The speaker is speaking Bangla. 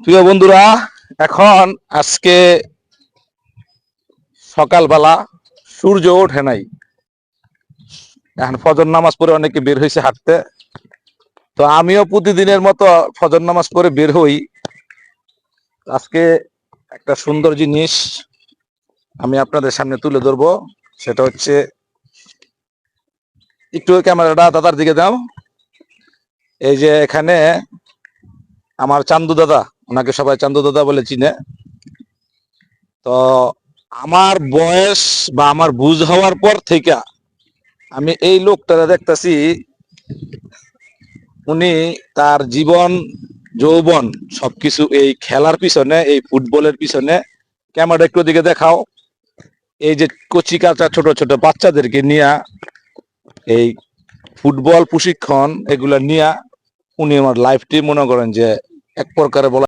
প্রিয় বন্ধুরা, এখন আজকে সকালবেলা সূর্য ওঠে নাই। এখন ফজর নামাজ পড়ে অনেকে বের হয়েছে হাঁটতে। তো আমিও প্রতিদিনের মতো ফজর নামাজ পড়ে বের হই। আজকে একটা সুন্দর জিনিস আমি আপনাদের সামনে তুলে ধরবো। সেটা হচ্ছে, একটু ক্যামেরাটা দাদার দিকে দাও। এই যে এখানে আমার চান্দু দাদা, ওনাকে সবাই চান্দু দাদা বলে চিনে। তো আমার বয়স বা আমার বুঝ হওয়ার পর থেকে আমি এই লোকটা দেখতেছি, উনি তার জীবন যৌবন সবকিছু এই খেলার পিছনে, এই ফুটবলের পিছনে। ক্যামেরা একটু দিকে দেখাও। এই যে কচি কাঁচা ছোট ছোট বাচ্চাদেরকে নিয়ে এই ফুটবল প্রশিক্ষণ এগুলা নিয়ে উনি আমার লাইফটি মনে করেন যে এক প্রকারে বলা